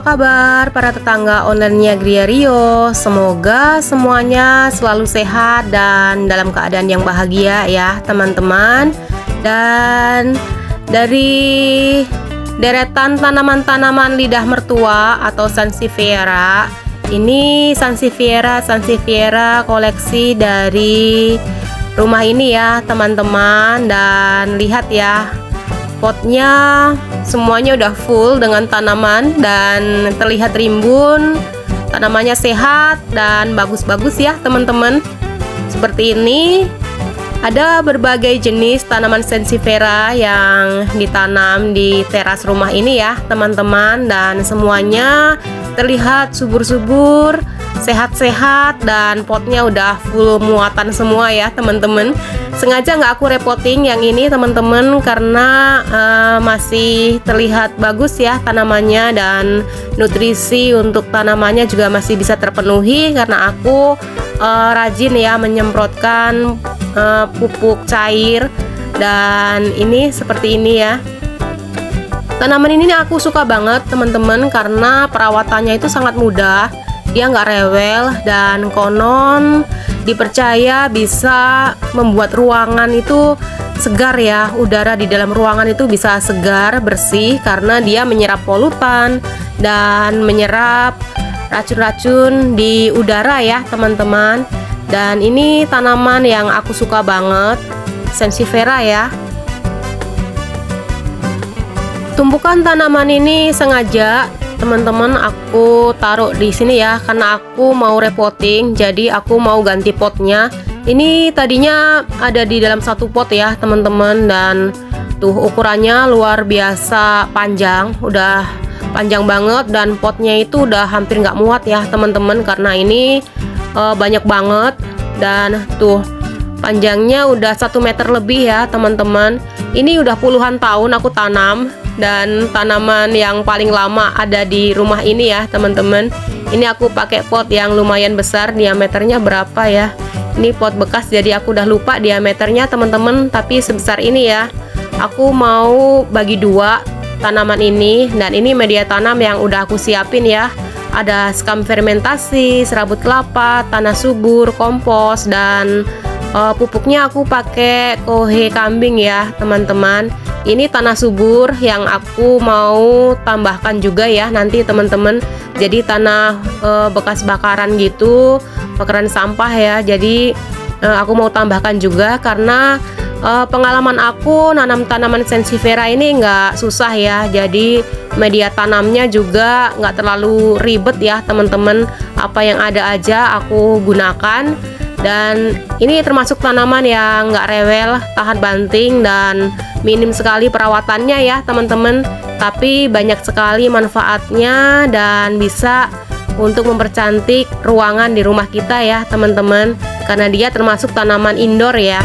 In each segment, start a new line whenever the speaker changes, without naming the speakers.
kabar para tetangga online-nya Gria Rio? Semoga semuanya selalu sehat dan dalam keadaan yang bahagia ya teman-teman. Dan dari deretan tanaman-tanaman lidah mertua atau Sansevieria, ini Sansevieria koleksi dari rumah ini ya teman-teman. Dan lihat ya, potnya semuanya udah full dengan tanaman dan terlihat rimbun, tanamannya sehat dan bagus-bagus ya teman-teman. Seperti ini ada berbagai jenis tanaman Sansevieria yang ditanam di teras rumah ini ya teman-teman, dan semuanya terlihat subur-subur, sehat-sehat, dan potnya udah full muatan semua ya teman-teman. Sengaja nggak aku repoting yang ini teman-teman karena masih terlihat bagus ya tanamannya, dan nutrisi untuk tanamannya juga masih bisa terpenuhi karena aku rajin ya menyemprotkan pupuk cair. Dan ini seperti ini ya. Tanaman ini aku suka banget teman-teman karena perawatannya itu sangat mudah, dia nggak rewel, dan konon dipercaya bisa membuat ruangan itu segar ya. Udara di dalam ruangan itu bisa segar, bersih karena dia menyerap polutan dan menyerap racun-racun di udara ya teman-teman. Dan ini tanaman yang aku suka banget, Sansevieria ya. Tumpukan tanaman ini sengaja teman-teman aku taruh di sini ya karena aku mau repotting, jadi aku mau ganti potnya. Ini tadinya ada di dalam satu pot ya teman-teman, dan tuh ukurannya luar biasa panjang, udah panjang banget, dan potnya itu udah hampir nggak muat ya teman-teman karena ini banyak banget. Dan tuh panjangnya udah 1 meter lebih ya teman-teman. Ini udah puluhan tahun aku tanam, dan tanaman yang paling lama ada di rumah ini ya teman-teman. Ini aku pakai pot yang lumayan besar, diameternya berapa ya, ini pot bekas jadi aku udah lupa diameternya teman-teman, tapi sebesar ini ya. Aku mau bagi dua tanaman ini, dan ini media tanam yang udah aku siapin ya. Ada skam fermentasi, serabut kelapa, tanah subur, kompos, dan pupuknya aku pakai kohe kambing ya teman-teman. Ini tanah subur yang aku mau tambahkan juga ya nanti teman-teman. Jadi tanah bekas bakaran gitu, bakaran sampah ya. Jadi aku mau tambahkan juga karena pengalaman aku nanam tanaman Sansevieria ini nggak susah ya. Jadi media tanamnya juga nggak terlalu ribet ya teman-teman. Apa yang ada aja aku gunakan. Dan ini termasuk tanaman yang nggak rewel, tahan banting, dan minim sekali perawatannya ya teman-teman. Tapi banyak sekali manfaatnya dan bisa untuk mempercantik ruangan di rumah kita ya teman-teman. Karena dia termasuk tanaman indoor ya.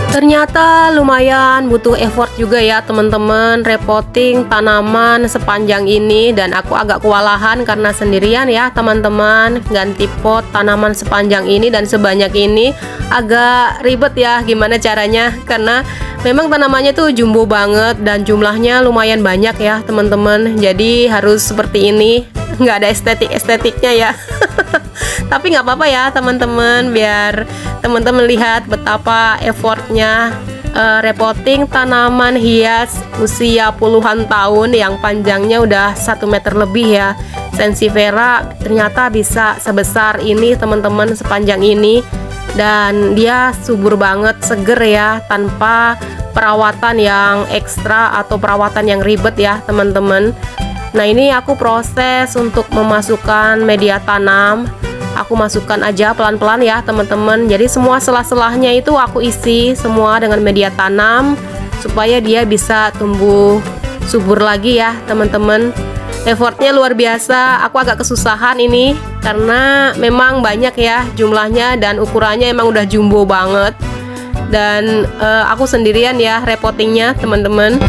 Ternyata lumayan butuh effort juga ya teman-teman repotting tanaman sepanjang ini, dan aku agak kewalahan karena sendirian ya teman-teman. Ganti pot tanaman sepanjang ini dan sebanyak ini agak ribet ya gimana caranya, karena memang tanamannya tuh jumbo banget dan jumlahnya lumayan banyak ya teman-teman. Jadi harus seperti ini, nggak ada estetiknya ya. Tapi nggak apa-apa ya teman-teman, biar teman-teman lihat betapa effortnya repotting tanaman hias usia puluhan tahun yang panjangnya udah 1 meter lebih ya. Sansevieria ternyata bisa sebesar ini teman-teman, sepanjang ini, dan dia subur banget, seger ya, tanpa perawatan yang ekstra atau perawatan yang ribet ya teman-teman. Nah ini aku proses untuk memasukkan media tanam. Aku masukkan aja pelan-pelan ya teman-teman. Jadi semua selah-selahnya itu aku isi semua dengan media tanam supaya dia bisa tumbuh subur lagi ya teman-teman. Effortnya luar biasa. Aku agak kesusahan ini karena memang banyak ya jumlahnya dan ukurannya emang udah jumbo banget. Dan aku sendirian ya repottingnya teman-teman.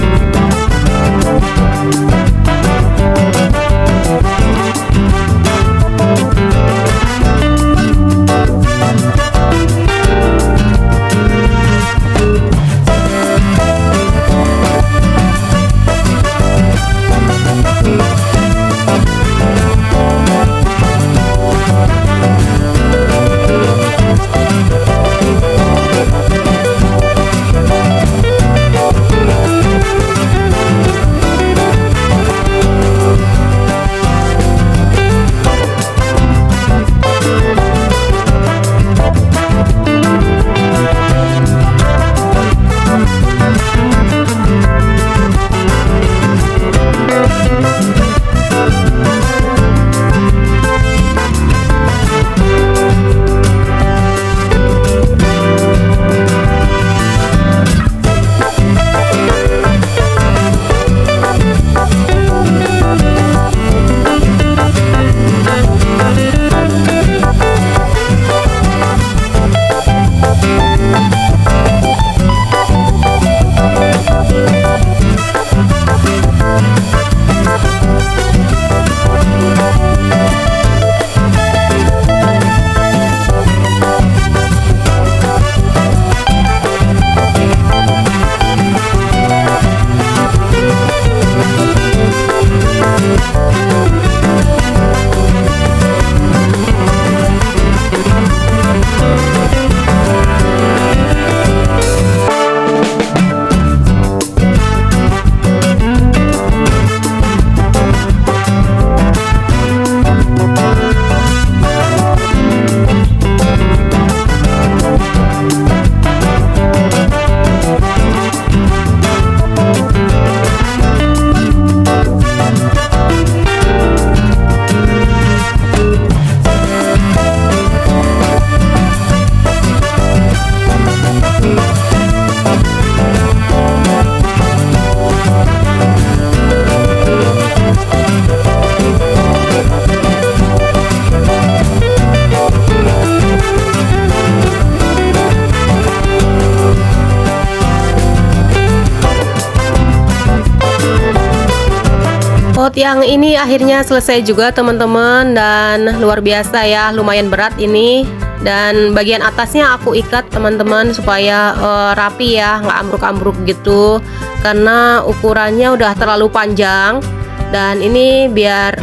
Pot yang ini akhirnya selesai juga teman-teman, dan luar biasa ya, lumayan berat ini. Dan bagian atasnya aku ikat teman-teman supaya rapi ya, nggak ambruk-ambruk gitu, karena ukurannya udah terlalu panjang. Dan ini biar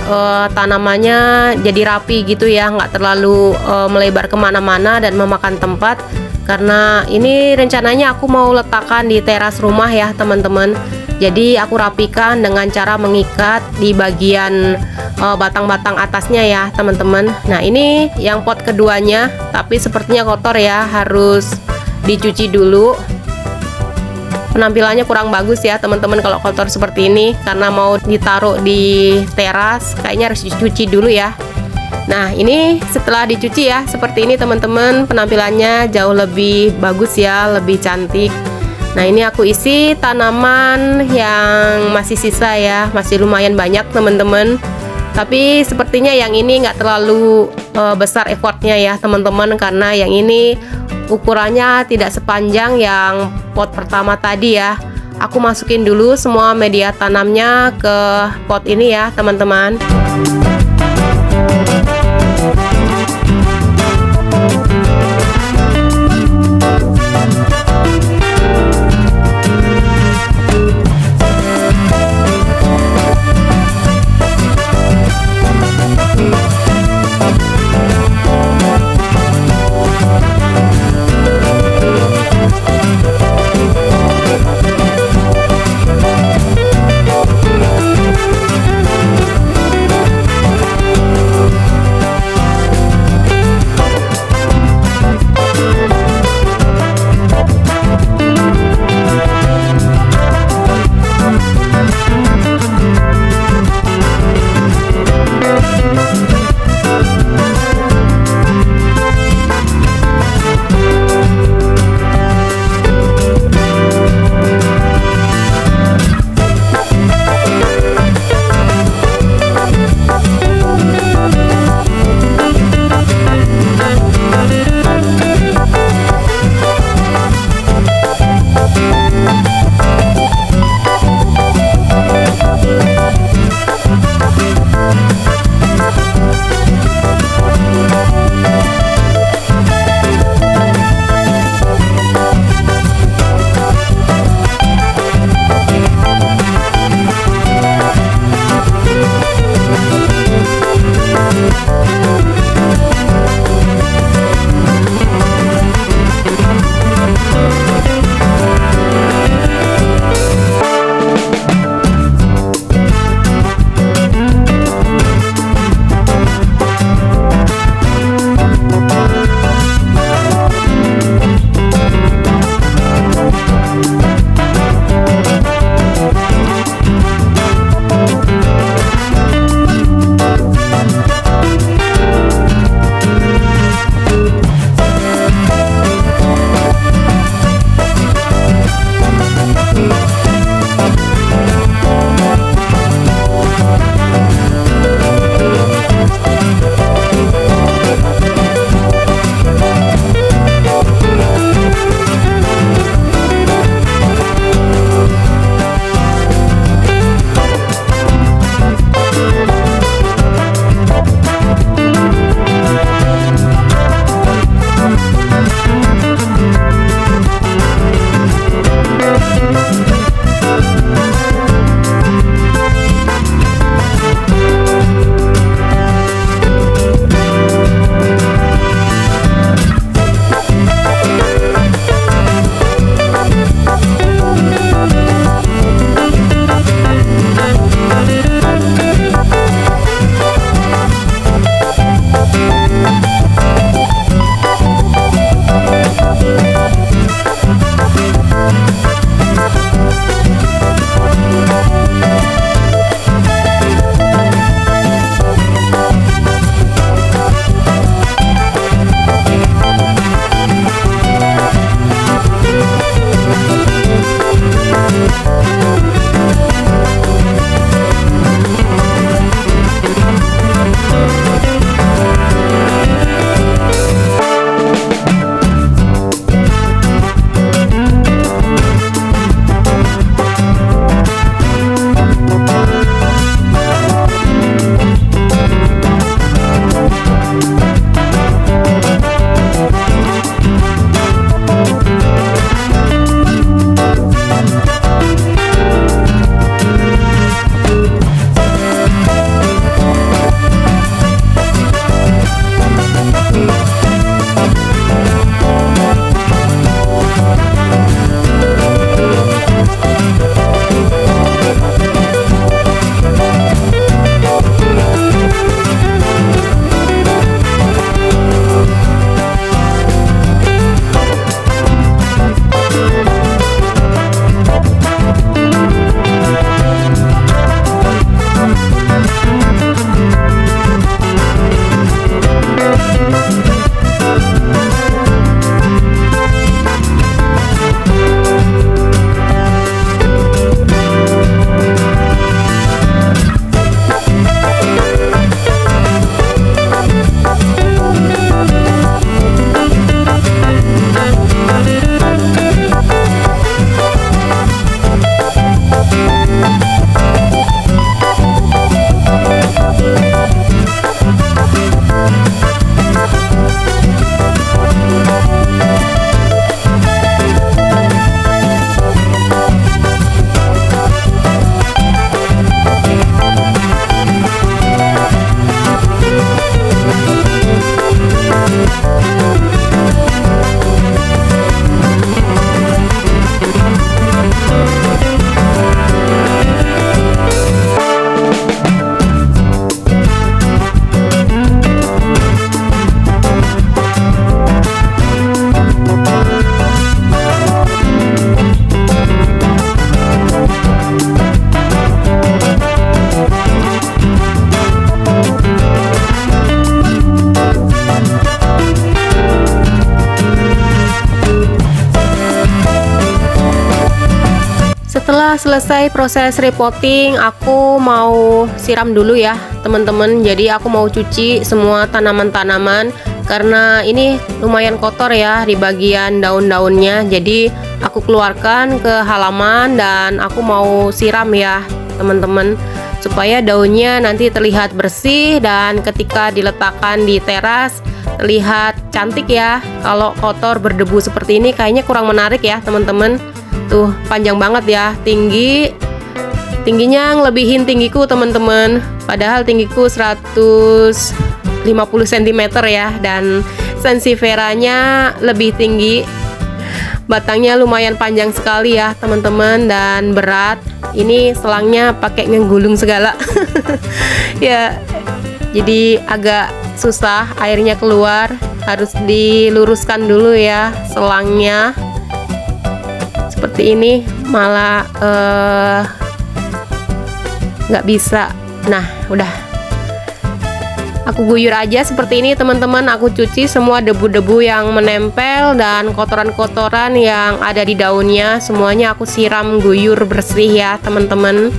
tanamannya jadi rapi gitu ya, nggak terlalu melebar kemana-mana dan memakan tempat. Karena ini rencananya aku mau letakkan di teras rumah ya teman-teman. Jadi aku rapikan dengan cara mengikat di bagian batang-batang atasnya ya teman-teman. Nah ini yang pot keduanya, tapi sepertinya kotor ya, harus dicuci dulu. Penampilannya kurang bagus ya teman-teman kalau kotor seperti ini, karena mau ditaruh di teras kayaknya harus dicuci dulu ya. Nah ini setelah dicuci ya seperti ini teman-teman, penampilannya jauh lebih bagus ya, lebih cantik. Nah ini aku isi tanaman yang masih sisa ya, masih lumayan banyak teman-teman. Tapi sepertinya yang ini nggak terlalu besar effortnya ya teman-teman, karena yang ini ukurannya tidak sepanjang yang pot pertama tadi ya. Aku masukin dulu semua media tanamnya ke pot ini ya teman-teman. Setelah selesai proses repotting, aku mau siram dulu ya teman-teman. Jadi aku mau cuci semua tanaman-tanaman karena ini lumayan kotor ya di bagian daun-daunnya. Jadi aku keluarkan ke halaman dan aku mau siram ya teman-teman, supaya daunnya nanti terlihat bersih dan ketika diletakkan di teras terlihat cantik ya. Kalau kotor berdebu seperti ini kayaknya kurang menarik ya teman-teman. Tuh panjang banget ya, tingginya ngelebihin tinggiku teman-teman, padahal tinggiku 150 cm ya, dan sensiferanya lebih tinggi. Batangnya lumayan panjang sekali ya teman-teman dan berat. Ini selangnya pakai ngegulung segala. Ya, jadi agak susah airnya keluar, harus diluruskan dulu ya selangnya. Seperti ini malah nggak bisa. Nah, udah aku guyur aja seperti ini teman-teman. Aku cuci semua debu-debu yang menempel dan kotoran-kotoran yang ada di daunnya, semuanya aku siram guyur bersih ya teman-teman.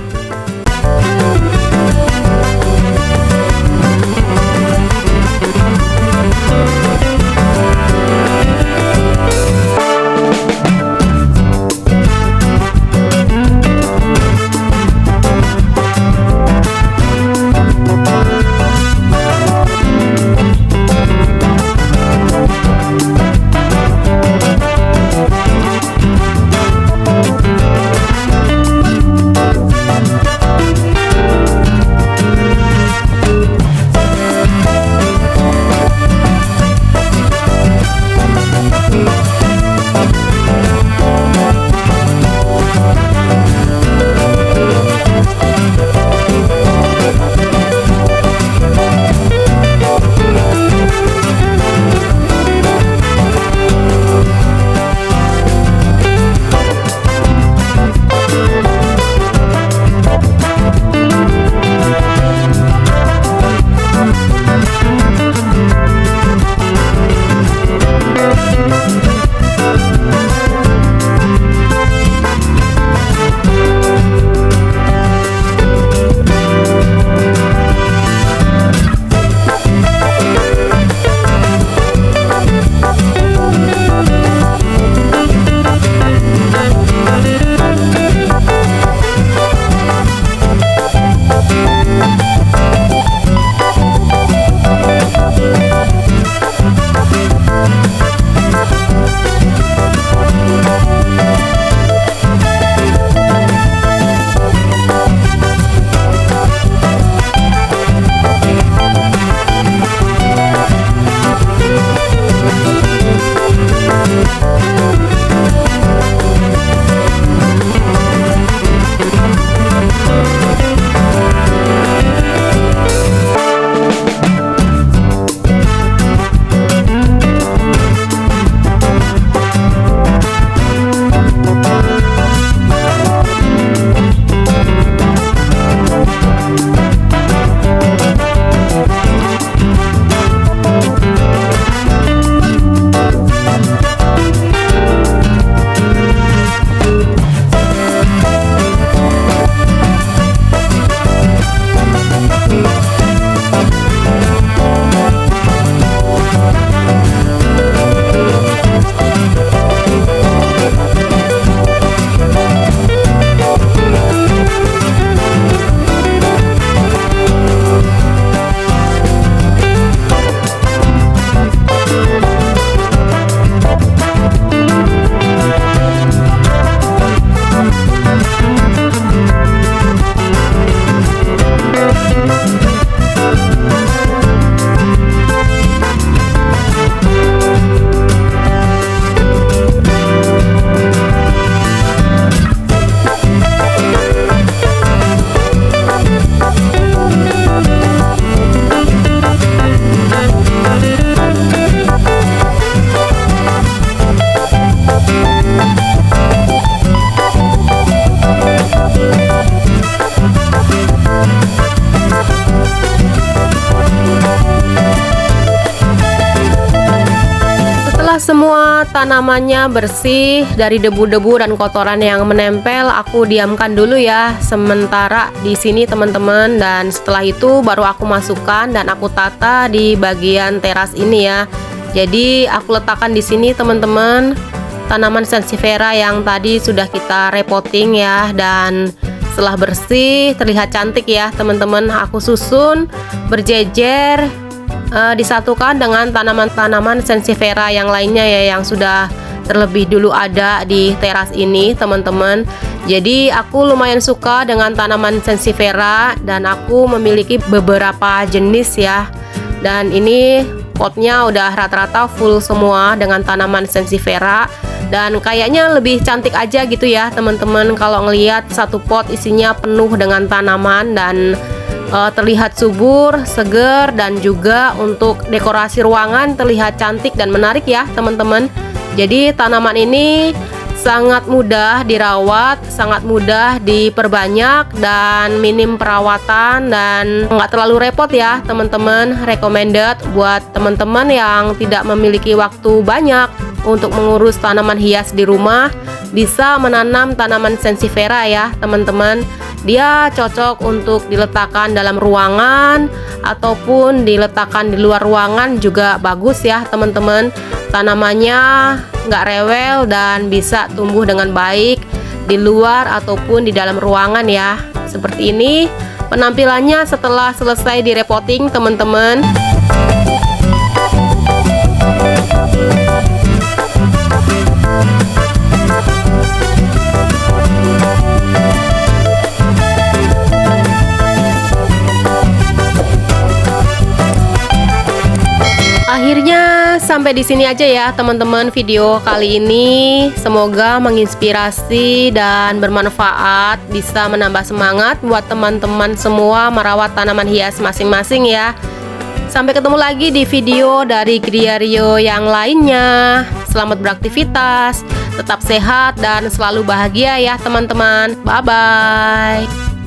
tanamannya bersih dari debu-debu dan kotoran yang menempel, aku diamkan dulu ya sementara di sini teman-teman, dan setelah itu baru aku masukkan dan aku tata di bagian teras ini ya. Jadi aku letakkan di sini teman-teman tanaman sansevieria yang tadi sudah kita repotting ya, dan setelah bersih terlihat cantik ya teman-teman, aku susun berjejer disatukan dengan tanaman-tanaman sansevieria yang lainnya ya, yang sudah terlebih dulu ada di teras ini teman-teman. Jadi aku lumayan suka dengan tanaman sansevieria dan aku memiliki beberapa jenis ya, dan ini potnya udah rata-rata full semua dengan tanaman sansevieria, dan kayaknya lebih cantik aja gitu ya teman-teman kalau ngelihat satu pot isinya penuh dengan tanaman, dan terlihat subur, seger, dan juga untuk dekorasi ruangan terlihat cantik dan menarik ya teman-teman. Jadi tanaman ini sangat mudah dirawat, sangat mudah diperbanyak, dan minim perawatan dan nggak terlalu repot ya teman-teman. Recommended buat teman-teman yang tidak memiliki waktu banyak untuk mengurus tanaman hias di rumah, bisa menanam tanaman sansevieria ya teman-teman. Dia cocok untuk diletakkan dalam ruangan ataupun diletakkan di luar ruangan juga bagus ya teman-teman. Tanamannya nggak rewel dan bisa tumbuh dengan baik di luar ataupun di dalam ruangan ya. Seperti ini penampilannya setelah selesai direpotting teman-teman. Akhirnya sampai di sini aja ya teman-teman video kali ini. Semoga menginspirasi dan bermanfaat, bisa menambah semangat buat teman-teman semua merawat tanaman hias masing-masing ya. Sampai ketemu lagi di video dari Griario yang lainnya. Selamat beraktivitas, tetap sehat dan selalu bahagia ya teman-teman. Bye bye.